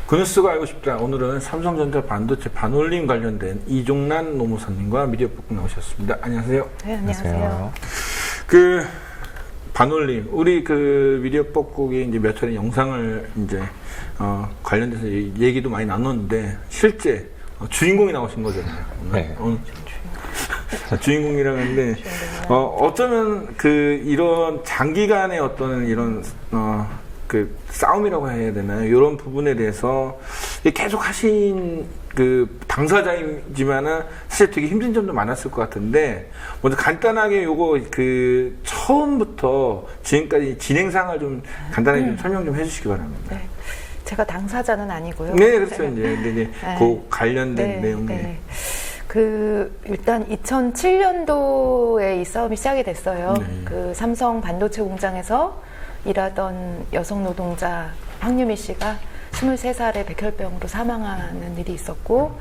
그 뉴스가 알고 싶다. 오늘은 삼성전자 반도체 반올림 관련된 이종란 노무사님과 미디어폭 나오셨습니다. 안녕하세요. 네, 안녕하세요. 그 반올림, 우리 그 미디어폭국이 이제 몇 차례 영상을 이제 관련돼서 얘기도 많이 나눴는데 실제 주인공이 나오신 거잖아요. 네. 주인공이라고 하는데 어쩌면 그 이런 장기간의 어떤 이런 그 싸움이라고 해야 되나요? 이런 부분에 대해서 계속 하신 그 당사자이지만은 사실 되게 힘든 점도 많았을 것 같은데 먼저 간단하게 요거 그 처음부터 지금까지 진행상을 좀 간단하게 좀 설명 좀 해주시기 바랍니다. 네. 제가 당사자는 아니고요. 네, 그렇죠. 이제 네. 그 관련된 내용. 네. 일단 2007년도에 이 싸움이 시작이 됐어요. 네. 그 삼성 반도체 공장에서 일하던 여성 노동자 황유미 씨가 23살에 백혈병으로 사망하는 일이 있었고,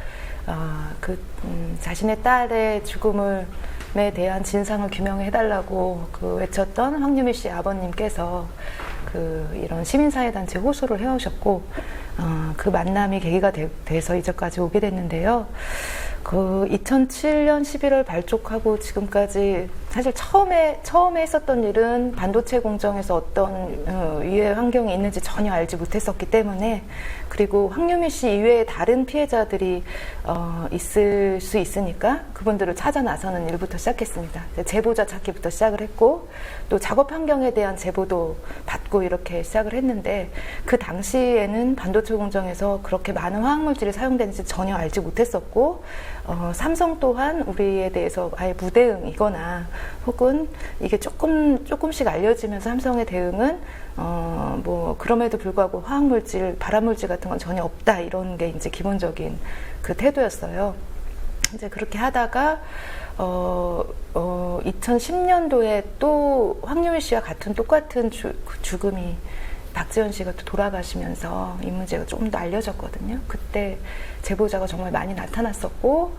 자신의 딸의 죽음에 대한 진상을 규명해달라고 외쳤던 황유미 씨 아버님께서 이런 시민사회단체 호소를 해오셨고, 그 만남이 계기가 돼서 이제까지 오게 됐는데요. 2007년 11월 발족하고 지금까지 사실 처음에 했었던 일은 반도체 공정에서 어떤 위해 환경이 있는지 전혀 알지 못했었기 때문에, 그리고 황유미 씨 이외에 다른 피해자들이 있을 수 있으니까 그분들을 찾아 나서는 일부터 시작했습니다. 제보자 찾기부터 시작을 했고, 또 작업 환경에 대한 제보도 받고 이렇게 시작을 했는데, 그 당시에는 반도체 공정에서 그렇게 많은 화학물질이 사용되는지 전혀 알지 못했었고, 삼성 또한 우리에 대해서 아예 무대응이거나 혹은 이게 조금씩 알려지면서 삼성의 대응은 그럼에도 불구하고 화학물질, 발암물질 같은 건 전혀 없다, 이런 게 이제 기본적인 그 태도였어요. 이제 그렇게 하다가 2010년도에 또 황유미 씨와 똑같은 죽음이 박지원 씨가 또 돌아가시면서 이 문제가 조금 더 알려졌거든요. 그때 제보자가 정말 많이 나타났었고,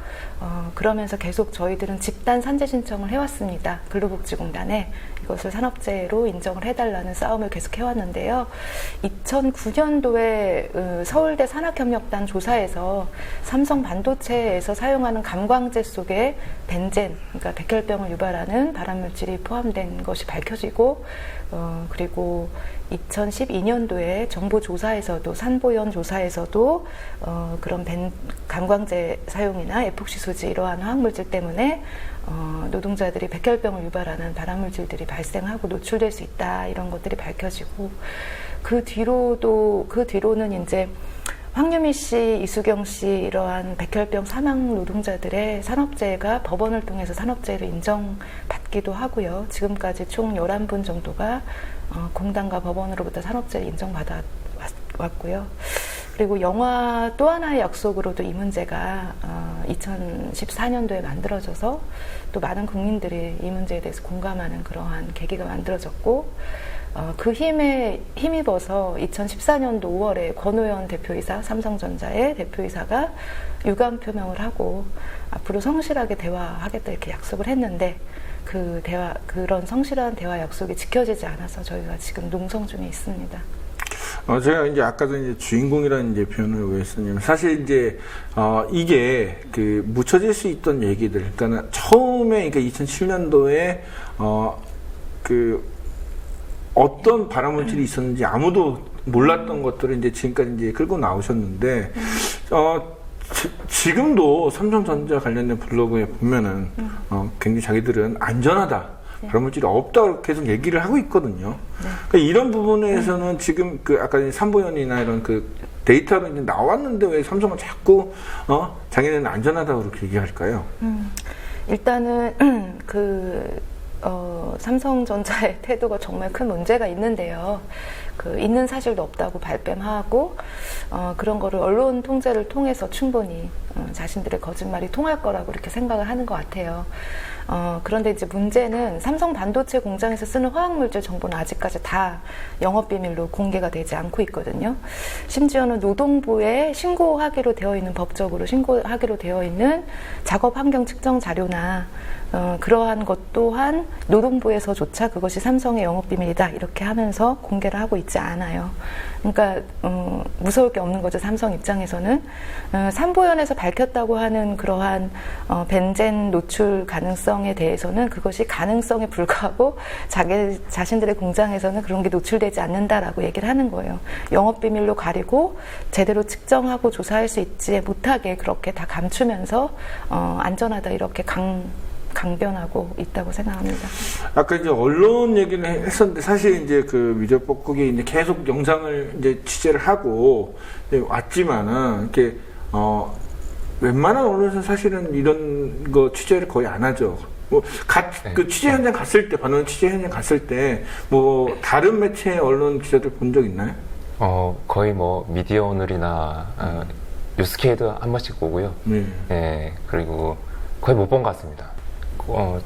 그러면서 계속 저희들은 집단 산재 신청을 해왔습니다. 근로복지공단에 이것을 산업재해로 인정을 해달라는 싸움을 계속 해왔는데요. 2009년도에 서울대 산학협력단 조사에서 삼성 반도체에서 사용하는 감광재 속에 벤젠, 그러니까 백혈병을 유발하는 발암물질이 포함된 것이 밝혀지고, 그리고 2012년도에 정보조사에서도, 산보연 조사에서도 그런 감광재 사용이나 에폭시 소지 이러한 화학물질 때문에 노동자들이 백혈병을 유발하는 발암물질들이 발생하고 노출될 수 있다, 이런 것들이 밝혀지고, 그 뒤로는 이제 황유미 씨, 이수경 씨 이러한 백혈병 사망 노동자들의 산업재해가 법원을 통해서 산업재해로 인정받기도 하고요. 지금까지 총 11분 정도가 공단과 법원으로부터 산업재해를 인정받아 왔고요. 그리고 영화 또 하나의 약속으로도 이 문제가 2014년도에 만들어져서 또 많은 국민들이 이 문제에 대해서 공감하는 그러한 계기가 만들어졌고, 그 힘에 힘입어서 2014년도 5월에 권오현 대표이사, 삼성전자의 대표이사가 유감 표명을 하고 앞으로 성실하게 대화하겠다 이렇게 약속을 했는데, 그런 성실한 대화 약속이 지켜지지 않아서 저희가 지금 농성 중에 있습니다. 제가 이제 아까도 이제 주인공이라는 이제 표현을 왜 했었냐면, 사실 이제 이게 묻혀질 수 있던 얘기들, 그러니까 처음에, 그러니까 2007년도에 어떤 발암물질이 있었는지 아무도 몰랐던 것들을 이제 지금까지 이제 끌고 나오셨는데, 지금도 삼성전자 관련된 블로그에 보면은 굉장히 자기들은 안전하다, 발암물질이 없다고 계속 얘기를 하고 있거든요. 그러니까 이런 부분에서는 지금 아까 산보연이나 이런 데이터로 이제 나왔는데 왜 삼성은 자꾸 자기네는 안전하다고 그렇게 얘기할까요? 일단은 삼성전자의 태도가 정말 큰 문제가 있는데요. 있는 사실도 없다고 발뺌하고, 그런 거를 언론 통제를 통해서 충분히 자신들의 거짓말이 통할 거라고 이렇게 생각을 하는 것 같아요. 그런데 이제 문제는 삼성 반도체 공장에서 쓰는 화학물질 정보는 아직까지 다 영업비밀로 공개가 되지 않고 있거든요. 심지어는 노동부에 신고하기로 되어 있는, 법적으로 신고하기로 되어 있는 작업 환경 측정 자료나 그러한 것 또한 노동부에서조차 그것이 삼성의 영업비밀이다 이렇게 하면서 공개를 하고 있지 않아요. 그러니까 무서울 게 없는 거죠. 삼성 입장에서는. 삼보연에서 밝혔다고 하는 그러한 벤젠 노출 가능성에 대해서는 그것이 가능성에 불과하고 자신들의 공장에서는 그런 게 노출되지 않는다라고 얘기를 하는 거예요. 영업비밀로 가리고 제대로 측정하고 조사할 수 있지 못하게 그렇게 다 감추면서 안전하다 이렇게 강변하고 있다고 생각합니다. 아까 이제 언론 얘기를 했었는데 사실 이제 그 미디어법국이 이제 계속 영상을 이제 취재를 하고 왔지만은 이렇게 웬만한 언론에서 사실은 이런 거 취재를 거의 안 하죠. 그 취재 현장 갔을 때, 반원 취재 현장 갔을 때 뭐 다른 매체 언론 기자들 본 적 있나요? 거의 뭐 미디어 오늘이나 뉴스케이도 한 번씩 보고요. 네, 그리고 거의 못 본 것 같습니다.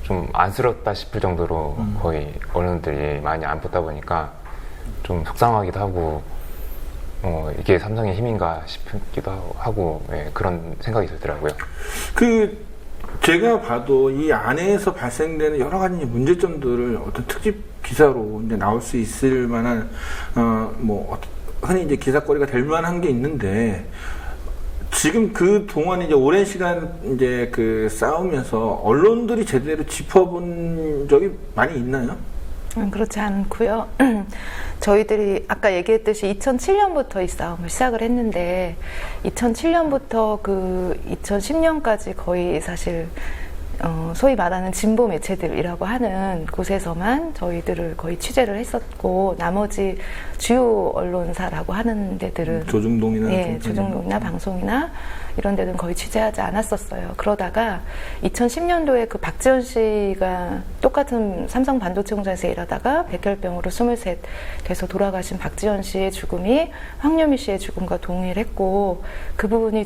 좀 안쓰럽다 싶을 정도로 거의 언론들이 많이 안 보다 보니까 좀 속상하기도 하고 이게 삼성의 힘인가 싶기도 하고 그런 생각이 들더라고요. 제가 봐도 이 안에서 발생되는 여러 가지 문제점들을 어떤 특집 기사로 이제 나올 수 있을 만한 흔히 이제 기사거리가 될 만한 게 있는데 지금 그 동안 이제 오랜 시간 이제 그 싸우면서 언론들이 제대로 짚어본 적이 많이 있나요? 그렇지 않고요. 저희들이 아까 얘기했듯이 2007년부터 이 싸움을 시작을 했는데 2007년부터 그 2010년까지 거의 사실 소위 말하는 진보 매체들이라고 하는 곳에서만 저희들을 거의 취재를 했었고 나머지 주요 언론사라고 하는 데들은 조중동이나 조중동이나 방송이나 이런 데는 거의 취재하지 않았었어요. 그러다가 2010년도에 그 박지원 씨가 똑같은 삼성 반도체 공장에서 일하다가 백혈병으로 23 돼서 돌아가신 박지원 씨의 죽음이 황유미 씨의 죽음과 동일했고 그 부분이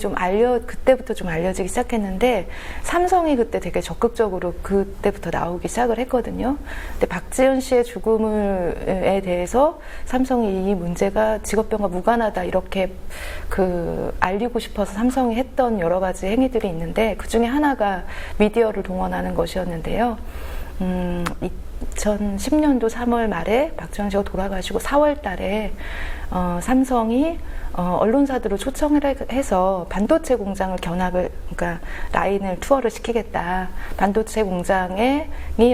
그때부터 좀 알려지기 시작했는데 삼성이 그때 되게 적극적으로 그때부터 나오기 시작을 했거든요. 근데 박지원 씨의 죽음에 대해서 삼성이 이 문제가 직업병과 무관하다 이렇게 알리고 싶어서 삼성이 했던 여러 가지 행위들이 있는데 그 중에 하나가 미디어를 동원하는 것이었는데요. 2010년도 3월 말에 박지원 씨가 돌아가시고 4월 달에 삼성이 언론사들을 초청을 해서 반도체 공장을 그러니까 라인을 투어를 시키겠다. 반도체 공장이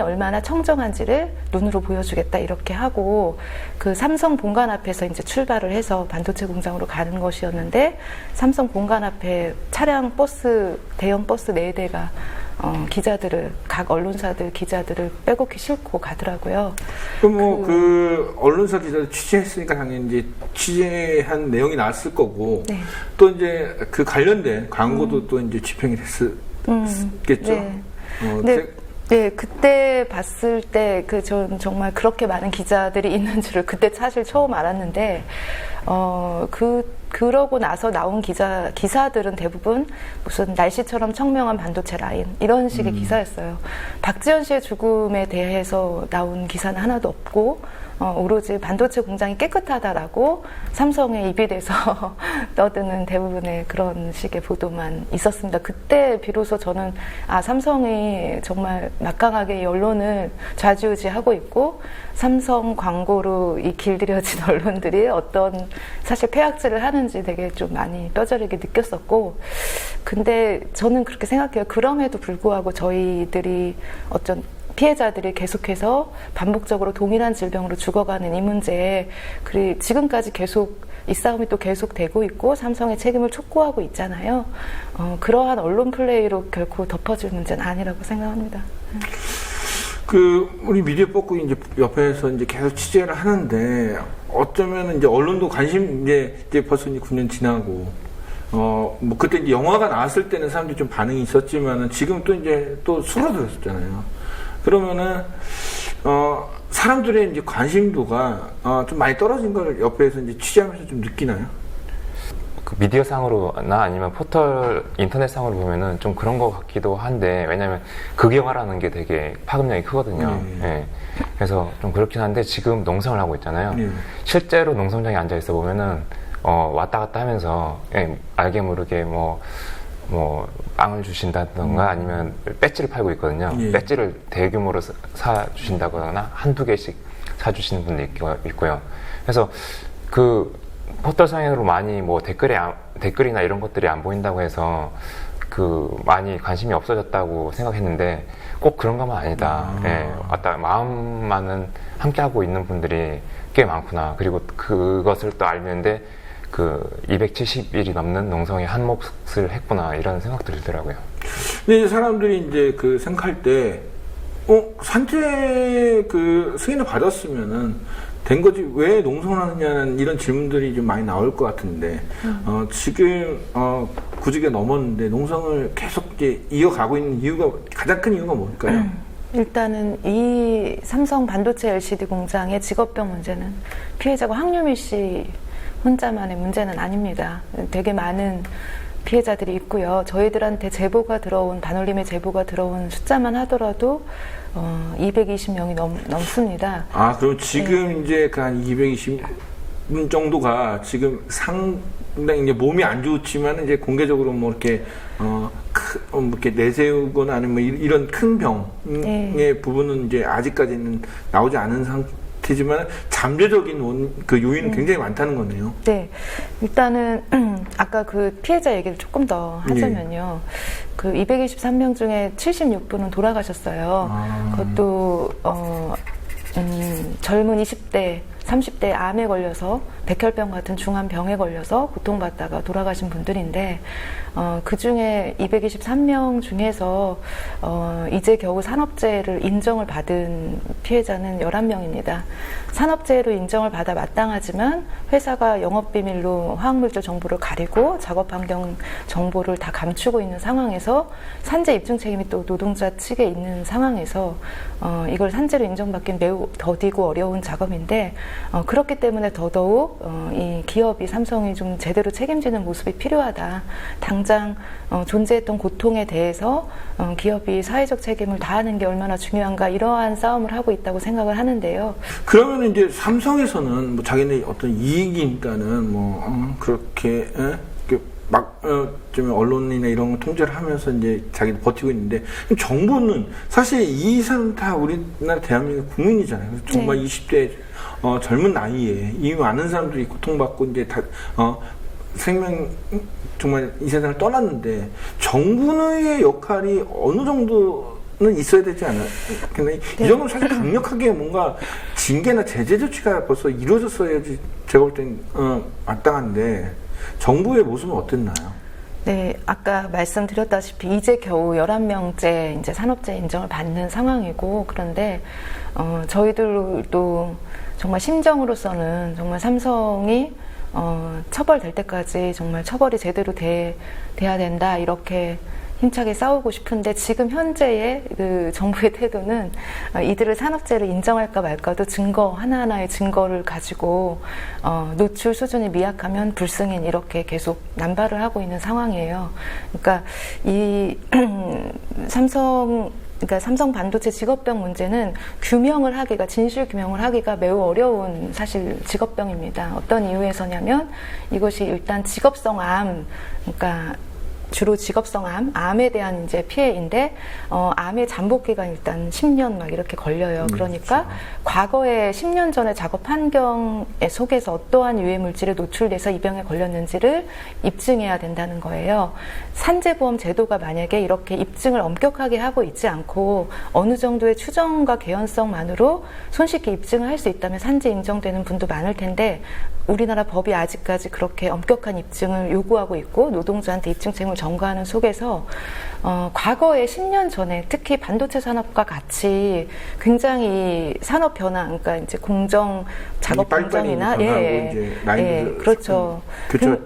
얼마나 청정한지를 눈으로 보여주겠다. 이렇게 하고 그 삼성 본관 앞에서 이제 출발을 해서 반도체 공장으로 가는 것이었는데 삼성 본관 앞에 대형 버스 4대가 각 언론사들 기자들을 빼곡히 싣고 가더라고요. 그 언론사 기자들 취재했으니까 당연히 이제 취재한 내용이 나왔을 거고 네. 또 이제 그 관련된 광고도 또 이제 집행이 됐겠죠. 네. 네, 그때 봤을 때 전 정말 그렇게 많은 기자들이 있는 줄을 그때 사실 처음 알았는데 그러고 나서 나온 기사들은 대부분 무슨 날씨처럼 청명한 반도체 라인 이런 식의 기사였어요. 박지원 씨의 죽음에 대해서 나온 기사는 하나도 없고 오로지 반도체 공장이 깨끗하다라고 삼성에 입이 돼서 떠드는 대부분의 그런 식의 보도만 있었습니다. 그때 비로소 저는 삼성이 정말 막강하게 이 언론을 좌지우지하고 있고 삼성 광고로 이 길들여진 언론들이 어떤 사실 폐악질을 하는지 되게 좀 많이 뼈저리게 느꼈었고 근데 저는 그렇게 생각해요. 그럼에도 불구하고 저희들이 어떤 피해자들이 계속해서 반복적으로 동일한 질병으로 죽어가는 이 문제에 지금까지 계속 이 싸움이 또 계속되고 있고 삼성의 책임을 촉구하고 있잖아요. 그러한 언론 플레이로 결코 덮어질 문제는 아니라고 생각합니다. 우리 미디어법국이 이제 옆에서 이제 계속 취재를 하는데 어쩌면 이제 언론도 관심 이제 벌써 이제 9년 지나고 그때 이제 영화가 나왔을 때는 사람들이 좀 반응이 있었지만은 지금 또 이제 또 줄어들었잖아요. 그러면은 사람들의 이제 관심도가 좀 많이 떨어진 걸 옆에서 이제 취재하면서 좀 느끼나요? 그 미디어상으로나 아니면 포털 인터넷상으로 보면은 좀 그런 것 같기도 한데 왜냐면 극영화라는 게 되게 파급력이 크거든요. 예. 그래서 좀 그렇긴 한데 지금 농성을 하고 있잖아요. 실제로 농성장에 앉아 있어 보면은 왔다 갔다 하면서 알게 모르게 뭐 빵을 주신다던가 아니면 배지를 팔고 있거든요. 예. 배지를 대규모로 사 주신다거나 한두 개씩 사 주시는 분도 있고요. 그래서 그 포털상으로 많이 뭐 댓글이나 이런 것들이 안 보인다고 해서 그 많이 관심이 없어졌다고 생각했는데 꼭 그런 건 아니다. 예, 마음만은 함께하고 있는 분들이 꽤 많구나. 그리고 그것을 또 알는데 그 270일이 넘는 농성에 한 몫을 했구나 이런 생각도 들더라고요. 근데 이제 사람들이 이제 그 생각할 때, 산재 그 승인을 받았으면은 된 거지 왜 농성을 하느냐는 이런 질문들이 좀 많이 나올 것 같은데, 지금 구직에 넘었는데 농성을 계속 이제 이어가고 있는 이유가 가장 큰 이유가 뭘까요? 일단은 이 삼성 반도체 LCD 공장의 직업병 문제는 피해자가 황유미 씨 혼자만의 문제는 아닙니다. 되게 많은 피해자들이 있고요. 저희들한테 제보가 들어온, 반올림의 제보가 들어온 숫자만 하더라도 220명이 넘습니다. 아, 그럼 지금 이제 그 한 220분 정도가 지금 상당히 이제 몸이 안 좋지만 이제 공개적으로 뭐 이렇게 이렇게 내세우거나 아니면 뭐 이런 큰 병의 부분은 이제 아직까지는 나오지 않은 상태지만 잠재적인 그 요인은 굉장히 많다는 거네요. 네, 일단은 아까 그 피해자 얘기를 조금 더 하자면요. 그 223명 중에 76분은 돌아가셨어요. 그것도 젊은 20대, 30대 암에 걸려서 백혈병 같은 중한 병에 걸려서 고통받다가 돌아가신 분들인데 그 중에 223명 중에서 이제 겨우 산업재해를 인정을 받은 피해자는 11명입니다. 산업재해로 인정을 받아 마땅하지만 회사가 영업비밀로 화학물질 정보를 가리고 작업 환경 정보를 다 감추고 있는 상황에서 산재 입증 책임이 또 노동자 측에 있는 상황에서 이걸 산재로 인정받기는 매우 더디고 어려운 작업인데 그렇기 때문에 더더욱 이 기업이 삼성이 좀 제대로 책임지는 모습이 필요하다. 당장 존재했던 고통에 대해서 기업이 사회적 책임을 다하는 게 얼마나 중요한가 이러한 싸움을 하고 있다고 생각을 하는데요. 그러면 이제 삼성에서는 뭐 자기네 어떤 이익이니까는 뭐 그렇게 막 좀 언론이나 이런 거 통제를 하면서 이제 자기도 버티고 있는데 정부는 사실 이 사람 다 우리나라 대한민국 국민이잖아요. 정말 20대 젊은 나이에 이 많은 사람들이 고통받고 이제 다 생명 정말 이 세상을 떠났는데 정부의 역할이 어느 정도는 있어야 되지 않아요? 근데 이 정도는 사실 강력하게 뭔가 징계나 제재 조치가 벌써 이루어졌어야지 제가 볼 땐 마땅한데 정부의 모습은 어땠나요? 네, 아까 말씀드렸다시피 이제 겨우 11명째 이제 산업재해 인정을 받는 상황이고 그런데 저희들도 정말 심정으로서는 정말 삼성이 처벌될 때까지 정말 처벌이 제대로 돼야 된다 이렇게 힘차게 싸우고 싶은데 지금 현재의 그 정부의 태도는 이들을 산업재해를 인정할까 말까도 증거 하나하나의 증거를 가지고 노출 수준이 미약하면 불승인 이렇게 계속 남발을 하고 있는 상황이에요. 그러니까 이 삼성 반도체 직업병 문제는 규명을 하기가 진실 규명을 하기가 매우 어려운 사실 직업병입니다. 어떤 이유에서냐면 이것이 일단 직업성 암 그러니까 주로 직업성 암에 대한 이제 피해인데, 암의 잠복 기간이 일단 10년 막 이렇게 걸려요. 그러니까 그렇죠. 과거에 10년 전에 작업 환경 속에서 어떠한 유해 물질에 노출돼서 이 병에 걸렸는지를 입증해야 된다는 거예요. 산재보험 제도가 만약에 이렇게 입증을 엄격하게 하고 있지 않고 어느 정도의 추정과 개연성만으로 손쉽게 입증을 할 수 있다면 산재 인정되는 분도 많을 텐데 우리나라 법이 아직까지 그렇게 엄격한 입증을 요구하고 있고 노동자한테 입증 책임을 전가하는 속에서 과거에 10년 전에 특히 반도체 산업과 같이 굉장히 산업 변화, 그러니까 이제 공정 작업 공정이나 그렇죠. 그렇죠.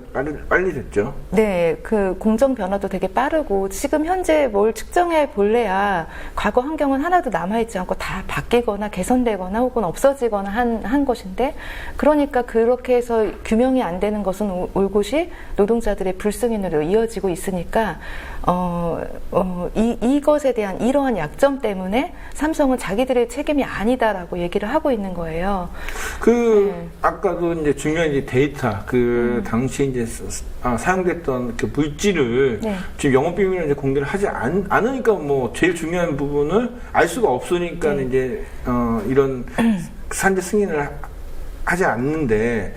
빨리 됐죠. 네, 그 공정 변화도 되게 빠르고 지금 현재 뭘 측정해 볼래야 과거 환경은 하나도 남아있지 않고 다 바뀌거나 개선되거나 혹은 없어지거나 한 것인데 그러니까 그렇게 해서 규명이 안 되는 것은 올곧이 노동자들의 불승인으로 이어지고 있으니까 이것에 대한 이러한 약점 때문에 삼성은 자기들의 책임이 아니다라고 얘기를 하고 있는 거예요. 아까도 이제 중요한 이제 데이터, 당시 이제 사용됐던 그 물질을 네. 지금 영업비밀을 이제 공개를 하지 않으니까 뭐 제일 중요한 부분을 알 수가 없으니까 네. 이제 이런 산재 승인을 하지 않는데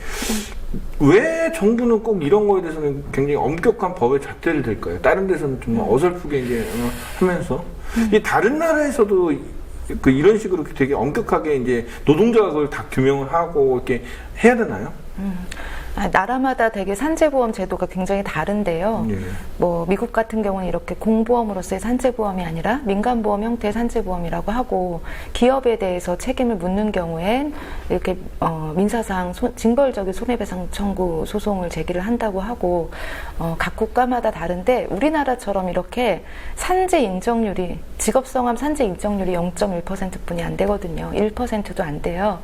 왜 정부는 꼭 이런 거에 대해서는 굉장히 엄격한 법의 잣대를 들까요? 다른 데서는 정말 어설프게 이제 하면서 이 다른 나라에서도 이런 식으로 되게 엄격하게 이제 노동자가 그걸 다 규명을 하고 이렇게 해야 되나요? 나라마다 되게 산재보험 제도가 굉장히 다른데요. 네. 뭐 미국 같은 경우는 이렇게 공보험으로서의 산재보험이 아니라 민간보험 형태의 산재보험이라고 하고 기업에 대해서 책임을 묻는 경우엔 이렇게 민사상 징벌적인 손해배상 청구 소송을 제기를 한다고 하고 각 국가마다 다른데 우리나라처럼 이렇게 산재 인정률이 직업성함 산재 인정률이 0.1%뿐이 안 되거든요. 1%도 안 돼요.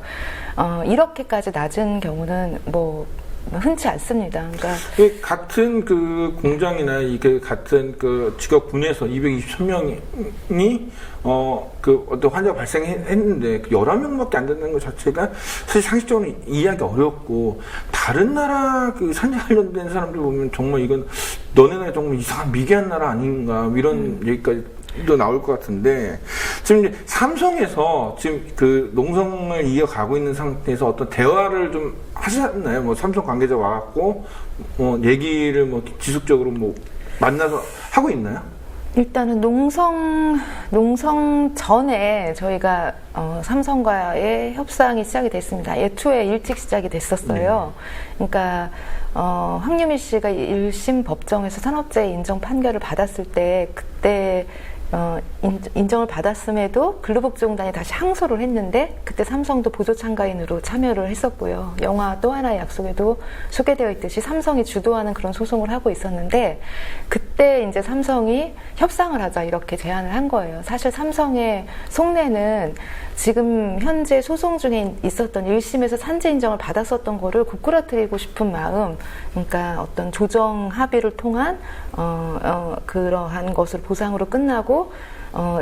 이렇게까지 낮은 경우는 뭐 흔치 않습니다. 그러니까 같은 그 공장이나 이게 같은 그 직업군에서 223명이 어떤 환자가 발생했는데 11명밖에 안 된다는 것 자체가 사실 상식적으로 이해하기 어렵고 다른 나라 그 산재 관련된 사람들 보면 정말 이건 너네가 정말 이상한 미개한 나라 아닌가 이런 얘기까지 도 나올 것 같은데 지금 이제 삼성에서 지금 그 농성을 이어가고 있는 상태에서 어떤 대화를 좀 하셨나요? 뭐 삼성 관계자 와갖고 얘기를 뭐 지속적으로 뭐 만나서 하고 있나요? 일단은 농성 전에 저희가 삼성과의 협상이 시작이 됐습니다. 애초에 일찍 시작이 됐었어요. 그러니까 황유미 씨가 1심 법정에서 산업재해 인정 판결을 받았을 때 그때 인정을 받았음에도 근로복지공단이 다시 항소를 했는데 그때 삼성도 보조참가인으로 참여를 했었고요. 영화 또 하나의 약속에도 소개되어 있듯이 삼성이 주도하는 그런 소송을 하고 있었는데 그때 이제 삼성이 협상을 하자 이렇게 제안을 한 거예요. 사실 삼성의 속내는 지금 현재 소송 중에 있었던 1심에서 산재 인정을 받았었던 거를 고꾸라뜨리고 싶은 마음, 그러니까 어떤 조정 합의를 통한 그러한 것을 보상으로 끝나고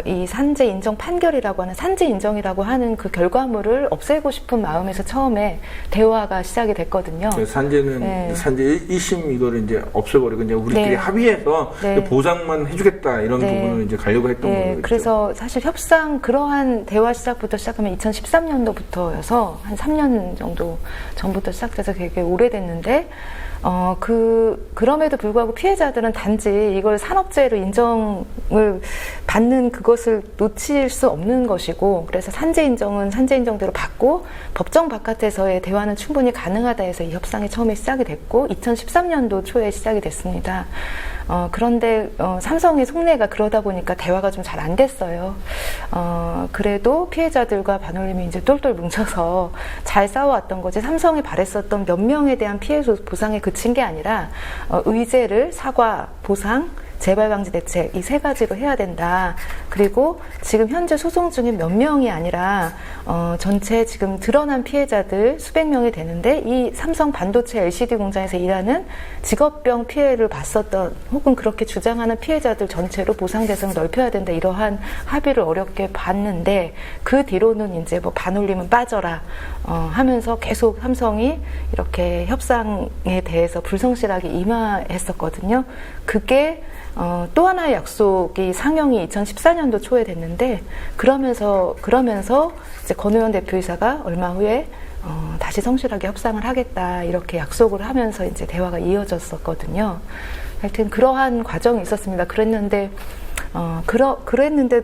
이 산재 인정 판결이라고 하는 산재 인정이라고 하는 그 결과물을 없애고 싶은 마음에서 처음에 대화가 시작이 됐거든요. 산재는 네. 산재 1심 이거를 이제 없애버리고 이제 우리끼리 네. 합의해서 네. 보상만 해주겠다 이런 네. 부분을 이제 가려고 했던 네, 거죠. 그래서 사실 협상 그러한 대화 시작부터 시작하면 2013년도부터여서 한 3년 정도 전부터 시작돼서 되게 오래됐는데 그럼에도 불구하고 피해자들은 단지 이걸 산업재해로 인정을 받는 그것을 놓칠 수 없는 것이고, 그래서 산재 인정은 산재 인정대로 받고, 법정 바깥에서의 대화는 충분히 가능하다 해서 이 협상이 처음에 시작이 됐고, 2013년도 초에 시작이 됐습니다. 그런데 삼성의 속내가 그러다 보니까 대화가 좀 잘 안 됐어요. 그래도 피해자들과 반올림이 이제 똘똘 뭉쳐서 잘 싸워왔던 거지, 삼성이 바랬었던 몇 명에 대한 피해 보상에 그친 게 아니라 의제를 사과, 보상, 재발방지 대책 이 세 가지로 해야 된다. 그리고 지금 현재 소송 중에 몇 명이 아니라 전체 지금 드러난 피해자들 수백 명이 되는데, 이 삼성 반도체 LCD 공장에서 일하는 직업병 피해를 봤었던 혹은 그렇게 주장하는 피해자들 전체로 보상 대상을 넓혀야 된다. 이러한 합의를 어렵게 봤는데, 그 뒤로는 이제 뭐 반올림은 빠져라 하면서 계속 삼성이 이렇게 협상에 대해서 불성실하게 임하했었거든요. 그게 또 하나의 약속이 상영이 2014년도 초에 됐는데, 그러면서 이제 권오현 대표이사가 얼마 후에 다시 성실하게 협상을 하겠다 이렇게 약속을 하면서 이제 대화가 이어졌었거든요. 하여튼 그러한 과정이 있었습니다. 그랬는데도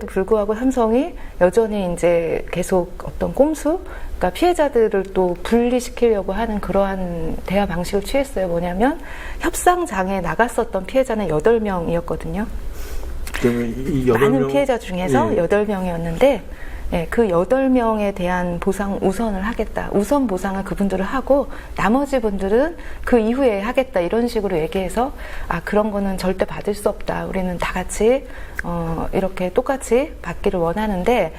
불구하고 삼성이 여전히 이제 계속 어떤 꼼수, 그러니까 피해자들을 또 분리시키려고 하는 그러한 대화 방식을 취했어요. 뭐냐면 협상장에 나갔었던 피해자는 8명이었거든요. 그러면 이 8명 많은 피해자 중에서 예. 8명이었는데 예, 그 8명에 대한 보상 우선을 하겠다. 우선 보상을 그분들을 하고 나머지 분들은 그 이후에 하겠다. 이런 식으로 얘기해서 그런 거는 절대 받을 수 없다. 우리는 다 같이 이렇게 똑같이 받기를 원하는데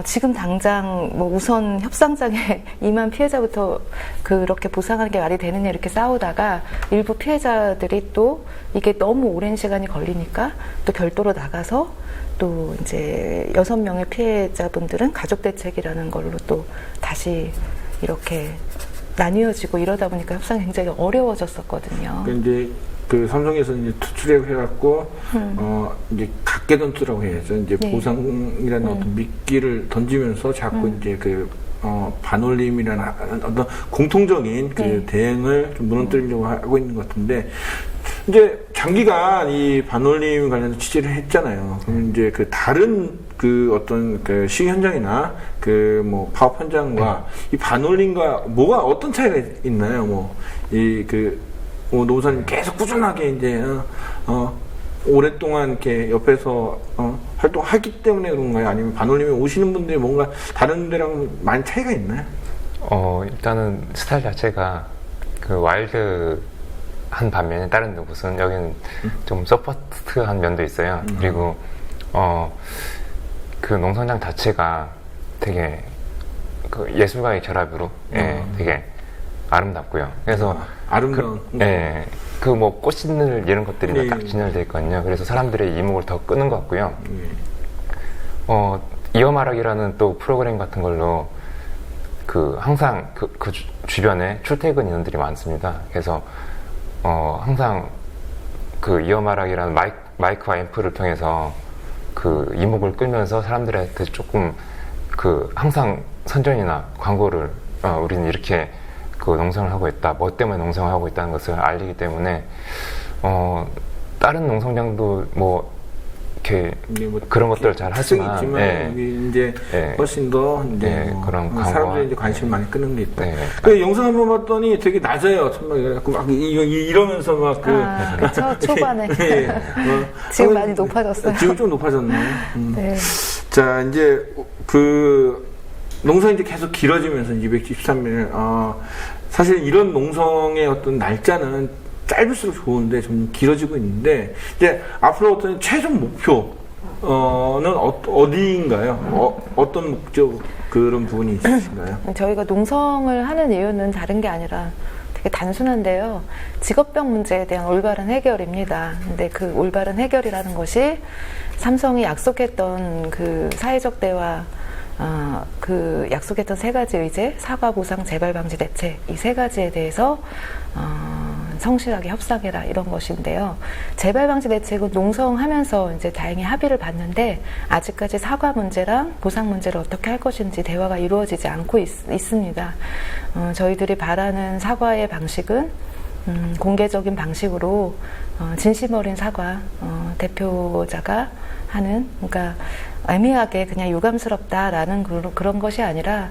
지금 당장 뭐 우선 협상장에 임한 피해자부터 그렇게 보상하는 게 말이 되느냐 이렇게 싸우다가 일부 피해자들이 또 이게 너무 오랜 시간이 걸리니까 또 별도로 나가서 또 이제 6명의 피해자분들은 가족대책이라는 걸로 또 다시 이렇게 나뉘어지고 이러다 보니까 협상이 굉장히 어려워졌었거든요. 이제 그 삼성에서 이제 투출해 해갖고 이제 각계던투라고 해야죠. 이제 네. 보상이라는 어떤 미끼를 던지면서 자꾸 이제 반올림이라는 어떤 공통적인 그 네. 대응을 좀 무너뜨리려고 하고 있는 것 같은데 이제 장기간 이 반올림 관련해서 취재를 했잖아요. 그럼 이제 그 다른 그 어떤 그 시위 현장이나 그 뭐 파업 현장과 이 반올림과 뭐가 어떤 차이가 있나요? 뭐 이 노무사님 계속 꾸준하게 이제 오랫동안 이렇게 옆에서 활동하기 때문에 그런가요? 아니면 반올림에 오시는 분들이 뭔가 다른 데랑 많이 차이가 있나요? 일단은 스타일 자체가 그 와일드한 반면에 다른 곳은 여기는 좀 서포트한 면도 있어요. 그리고 그 농성장 자체가 되게 그 예술가의 결합으로 되게 아름답고요. 그래서 아름다운. 그 뭐 꽃신들 이런 것들이 네. 딱 진열되어 있거든요. 그래서 사람들의 이목을 더 끄는 것 같고요. 이어 말하기라는 또 프로그램 같은 걸로 그 항상 그 주변에 출퇴근 인원들이 많습니다. 그래서 항상 그 이어 말하기라는 마이크와 앰프를 통해서 그 이목을 끌면서 사람들한테 조금 그 항상 선전이나 광고를 우리는 이렇게 그 농성을 하고 있다. 뭐 때문에 농성을 하고 있다는 것을 알리기 때문에 다른 농성장도 뭐 이렇게 뭐 그런 것들을 잘 하지만 여기 이제 훨씬 더 이제 그런 사람들이 이제 관심 많이 끄는 게 있다. 네. 그 영상 한번 봤더니 되게 낮아요. 정말 그래갖고 막 이러면서 막 그렇죠. 초반에. 지금 많이 높아졌어요. 지금 좀 높아졌네요. 네. 자, 이제 농성이 이제 계속 길어지면서 213일, 사실 이런 농성의 어떤 날짜는 짧을수록 좋은데 좀 길어지고 있는데, 이제 앞으로 어떤 최종 목표는 어디인가요? 어떤 목적, 그런 부분이 있으신가요? 저희가 농성을 하는 이유는 다른 게 아니라 되게 단순한데요. 직업병 문제에 대한 올바른 해결입니다. 근데 그 올바른 해결이라는 것이 삼성이 약속했던 그 사회적 대화, 그 약속했던 3가지 의제, 사과, 보상, 재발 방지 대책, 이 3가지에 대해서 성실하게 협상해라 이런 것인데요. 재발 방지 대책은 농성하면서 이제 다행히 합의를 봤는데 아직까지 사과 문제랑 보상 문제를 어떻게 할 것인지 대화가 이루어지지 않고 있습니다. 저희들이 바라는 사과의 방식은 공개적인 방식으로 진심 어린 사과, 대표자가 하는, 그러니까 애매하게 그냥 유감스럽다라는 그런 것이 아니라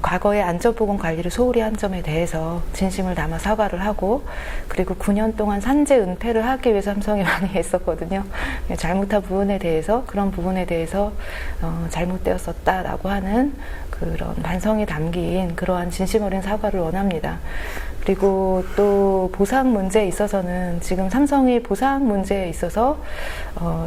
과거의 안전보건 관리를 소홀히 한 점에 대해서 진심을 담아 사과를 하고, 그리고 9년 동안 산재 은폐를 하기 위해서 삼성이 많이 했었거든요. 잘못한 부분에 대해서, 그런 부분에 대해서 잘못되었었다라고 하는 그런 반성이 담긴 그러한 진심 어린 사과를 원합니다. 그리고 또 보상 문제에 있어서는 지금 삼성이 보상 문제에 있어서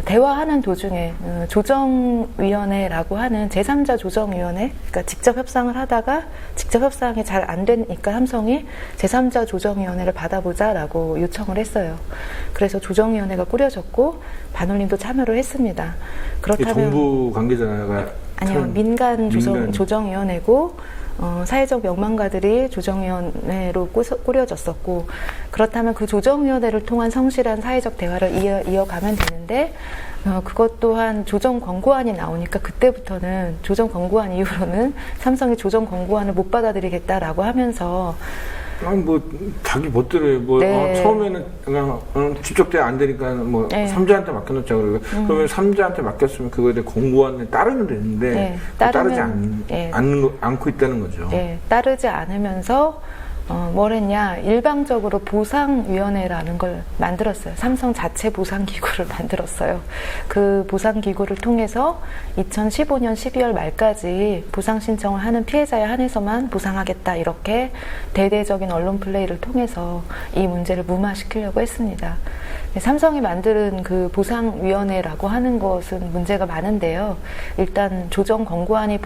대화하는 도중에 조정위원회라고 하는 제3자 조정위원회, 그러니까 직접 협상을 하다가 직접 협상이 잘 안 되니까 삼성이 제3자 조정위원회를 받아보자라고 요청을 했어요. 그래서 조정위원회가 꾸려졌고 반올림도 참여를 했습니다. 그렇다면 정부 관계자가 아니요, 민간 조정위원회고 사회적 명망가들이 조정위원회로 꾸려졌었고, 그렇다면 그 조정위원회를 통한 성실한 사회적 대화를 이어가면 되는데, 그것 또한 조정 권고안이 나오니까 그때부터는 조정 권고안 이후로는 삼성이 조정 권고안을 못 받아들이겠다라고 하면서 자기 멋대로 네. 처음에는 그냥 직접 대화 안 되니까 네. 삼자한테 맡겨놓자 그러고 그러면 삼자한테 맡겼으면 그거에 대해 공고안에 따르면 되는데 네. 따르지 않고 있다는 거죠. 네, 따르지 않으면서 뭘 했냐, 일방적으로 보상위원회라는 걸 만들었어요. 삼성 자체 보상기구를 만들었어요. 그 보상기구를 통해서 2015년 12월 말까지 보상 신청을 하는 피해자에 한해서만 보상하겠다, 이렇게 대대적인 언론 플레이를 통해서 이 문제를 무마시키려고 했습니다. 삼성이 만드는 그 보상위원회라고 하는 것은 문제가 많은데요. 일단 조정 권고안이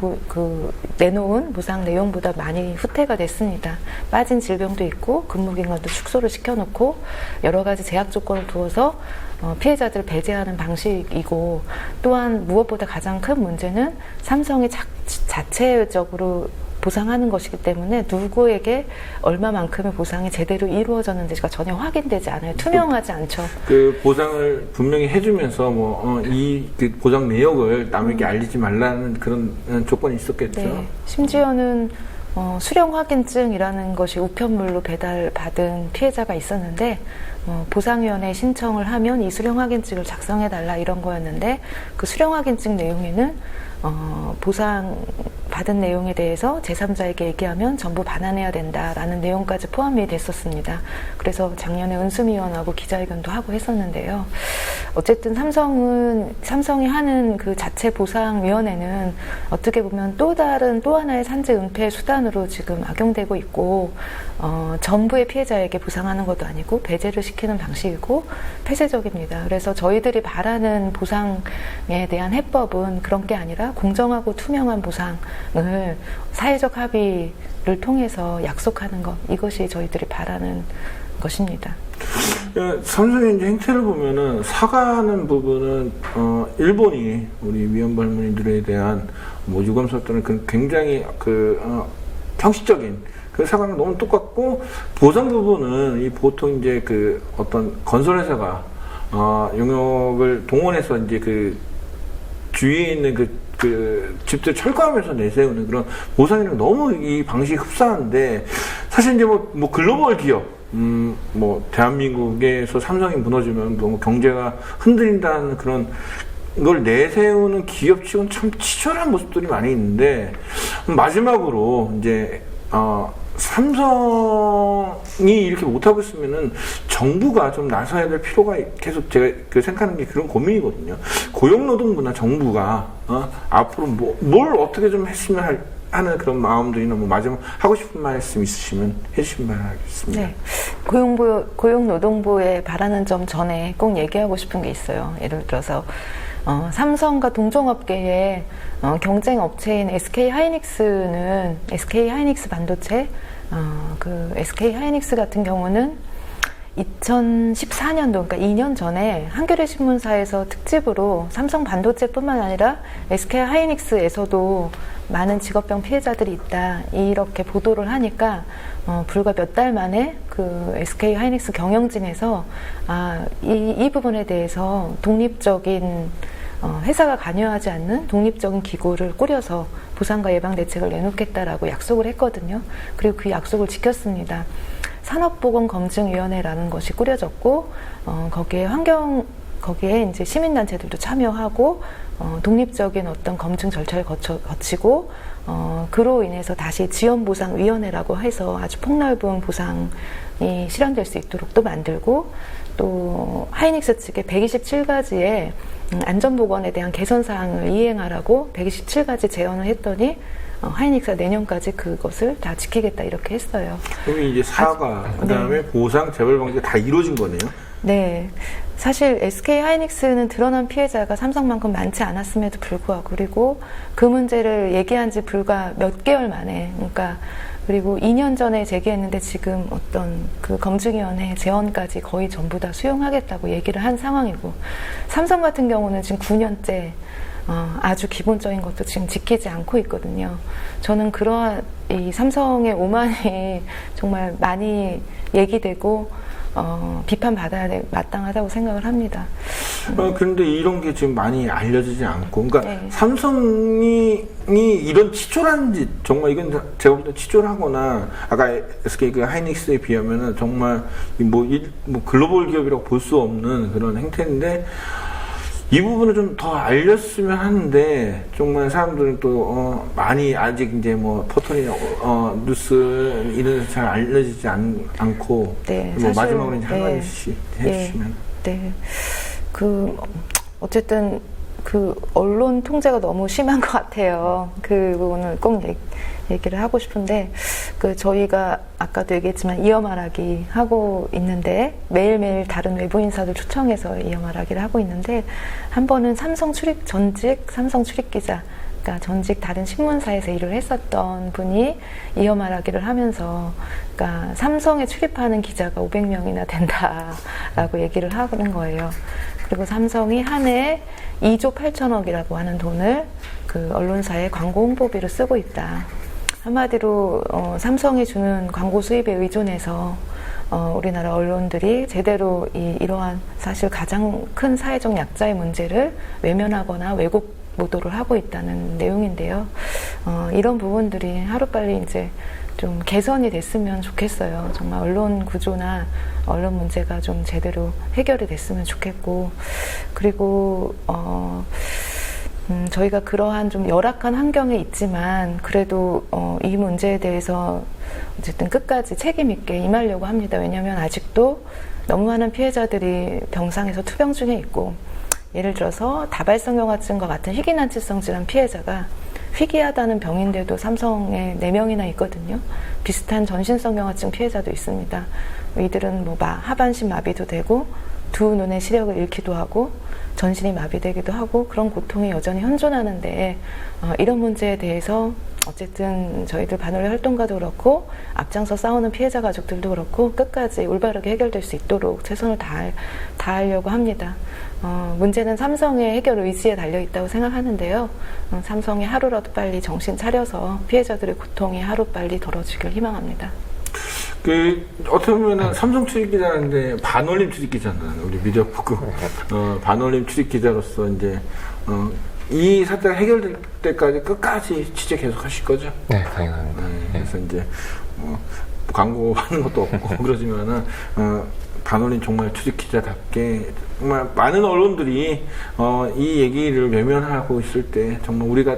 내놓은 보상 내용보다 많이 후퇴가 됐습니다. 빠진 질병도 있고 근무기간도 축소를 시켜놓고 여러 가지 제약 조건을 두어서 피해자들을 배제하는 방식이고, 또한 무엇보다 가장 큰 문제는 삼성이 자체적으로 보상하는 것이기 때문에 누구에게 얼마만큼의 보상이 제대로 이루어졌는지가 전혀 확인되지 않아요. 투명하지 않죠. 그 보상을 분명히 해주면서 그 보상 내역을 남에게 알리지 말라는 그런 조건이 있었겠죠. 네. 심지어는 수령 확인증이라는 것이 우편물로 배달받은 피해자가 있었는데, 보상위원회에 신청을 하면 이 수령 확인증을 작성해달라, 이런 거였는데, 그 수령 확인증 내용에는 보상 받은 내용에 대해서 제3자에게 얘기하면 전부 반환해야 된다라는 내용까지 포함이 됐었습니다. 그래서 작년에 은수미원하고 기자회견도 하고 했었는데요. 어쨌든 삼성이 하는 그 자체 보상위원회는 어떻게 보면 또 하나의 산재 은폐 수단으로 지금 악용되고 있고, 전부의 피해자에게 보상하는 것도 아니고 배제를 시키는 방식이고 폐쇄적입니다. 그래서 저희들이 바라는 보상에 대한 해법은 그런 게 아니라 공정하고 투명한 보상을 사회적 합의를 통해서 약속하는 것, 이것이 저희들이 바라는 것입니다. 삼성의 이제 행태를 보면은 사과하는 부분은 일본이 우리 위안부 할머니들에 대한 유감 설득은 굉장히 형식적인 그 사과는 너무 똑같고, 보상 부분은 보통 이제 어떤 건설회사가 용역을 동원해서 이제 주위에 있는 집들 철거하면서 내세우는 그런 보상이랑 너무 이 방식이 흡사한데, 사실 이제 글로벌 기업, 대한민국에서 삼성이 무너지면 너무 경제가 흔들린다는 그런 걸 내세우는 기업 치고는 참 치졸한 모습들이 많이 있는데, 마지막으로 이제 삼성이 이렇게 못하고 있으면은 정부가 좀 나서야 될 필요가 계속 제가 생각하는 게 그런 고민이거든요. 고용노동부나 정부가 앞으로 뭘 어떻게 좀 했으면 하는 그런 마음들이나 마지막 하고 싶은 말씀 있으시면 해주시면 바라겠습니다. 네. 고용노동부에 바라는 점 전에 꼭 얘기하고 싶은 게 있어요. 예를 들어서 삼성과 동종업계의 경쟁 업체인 SK 하이닉스 반도체, SK 하이닉스 같은 경우는 2014년도, 그러니까 2년 전에 한겨레 신문사에서 특집으로 삼성 반도체뿐만 아니라 SK 하이닉스에서도 많은 직업병 피해자들이 있다, 이렇게 보도를 하니까 불과 몇 달 만에 SK 하이닉스 경영진에서 이 부분에 대해서 독립적인 회사가 관여하지 않는 독립적인 기구를 꾸려서 보상과 예방 대책을 내놓겠다라고 약속을 했거든요. 그리고 그 약속을 지켰습니다. 산업보건검증위원회라는 것이 꾸려졌고, 거기에 이제 시민단체들도 참여하고, 독립적인 어떤 검증 절차를 거치고, 그로 인해서 다시 지원보상위원회라고 해서 아주 폭넓은 보상이 실현될 수 있도록 또 만들고, 또 하이닉스 측에 127가지의 안전보건에 대한 개선사항을 이행하라고 127가지 제언을 했더니 하이닉스가 내년까지 그것을 다 지키겠다, 이렇게 했어요. 그럼 이제 사과, 그다음에 보상, 재발 방지가 다 이루어진 거네요? 네. 사실 SK 하이닉스는 드러난 피해자가 삼성만큼 많지 않았음에도 불구하고, 그리고 그 문제를 얘기한 지 불과 몇 개월 만에, 그리고 2년 전에 제기했는데 지금 어떤 검증위원회 제언까지 거의 전부 다 수용하겠다고 얘기를 한 상황이고, 삼성 같은 경우는 지금 9년째 아주 기본적인 것도 지금 지키지 않고 있거든요. 저는 그러한 이 삼성의 오만이 정말 많이 얘기되고 비판받아야 마땅하다고 생각을 합니다. 그런데 이런 게 지금 많이 알려지지 않고, 그러니까 네. 삼성이 이런 치졸한 짓, 정말 이건 제가 볼 때 치졸하거나, 아까 SK 하이닉스에 비하면은 정말 글로벌 기업이라고 볼 수 없는 그런 행태인데, 이 부분을 좀 더 알렸으면 하는데 정말 사람들은 또 많이 아직 이제 뭐 포털이나 뉴스 이런 데서 잘 알려지지 않고 네, 뭐 사실, 마지막으로 이제 한 네. 가지씩 해주시면. 네. 어쨌든 언론 통제가 너무 심한 것 같아요. 그 부분을 꼭 얘기를 하고 싶은데, 저희가 아까도 얘기했지만 이어 말하기 하고 있는데, 매일매일 다른 외부 인사들 초청해서 이어 말하기를 하고 있는데, 한 번은 전직 삼성 출입기자, 그러니까 전직 다른 신문사에서 일을 했었던 분이 이어 말하기를 하면서, 그러니까 삼성에 출입하는 기자가 500명이나 된다라고 얘기를 하는 거예요. 그리고 삼성이 한 해에 2조 8천억이라고 하는 돈을 언론사의 광고 홍보비로 쓰고 있다. 한마디로 삼성이 주는 광고 수입에 의존해서 우리나라 언론들이 제대로 이러한 사실 가장 큰 사회적 약자의 문제를 외면하거나 왜곡 보도를 하고 있다는 내용인데요. 이런 부분들이 하루빨리 이제 좀 개선이 됐으면 좋겠어요. 정말 언론 구조나 언론 문제가 좀 제대로 해결이 됐으면 좋겠고, 그리고 저희가 그러한 좀 열악한 환경에 있지만 그래도 이 문제에 대해서 어쨌든 끝까지 책임 있게 임하려고 합니다. 왜냐하면 아직도 너무 많은 피해자들이 병상에서 투병 중에 있고, 예를 들어서 다발성경화증과 같은 희귀난치성 질환 피해자가 희귀하다는 병인데도 삼성에 4명이나 있거든요. 비슷한 전신성경화증 피해자도 있습니다. 이들은 뭐 하반신 마비도 되고 두 눈의 시력을 잃기도 하고 전신이 마비되기도 하고 그런 고통이 여전히 현존하는데, 이런 문제에 대해서 어쨌든 저희들 반올림 활동가도 그렇고 앞장서 싸우는 피해자 가족들도 그렇고 끝까지 올바르게 해결될 수 있도록 최선을 다하려고 합니다. 문제는 삼성의 해결 의지에 달려있다고 생각하는데요. 삼성이 하루라도 빨리 정신 차려서 피해자들의 고통이 하루빨리 덜어지길 희망합니다. 어떻게 보면은 삼성 출입기자인데 반올림 출입기자는 우리 미디어보고 반올림 출입기자로서 이제 이 사태가 해결될 때까지 끝까지 취재 계속 하실 거죠? 네, 당연합니다. 그래서 이제 광고 하는 것도 없고 그러지만은 반올림 정말 출입기자답게 정말 많은 언론들이 이 얘기를 외면하고 있을 때 정말 우리가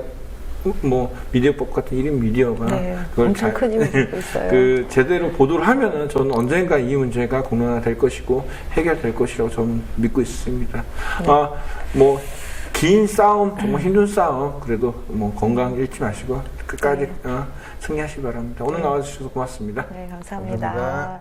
뭐 미디어법 같은 1인 미디어가 그걸 엄청 큰 힘을 주고 있어요. 제대로 보도를 하면은 저는 언젠가 이 문제가 공론화될 것이고 해결될 것이라고 저는 믿고 있습니다. 뭐 긴 싸움, 정말 힘든 싸움, 그래도 뭐 건강 잃지 마시고 끝까지 승리하시기 바랍니다. 오늘 나와주셔서 고맙습니다. 네, 감사합니다.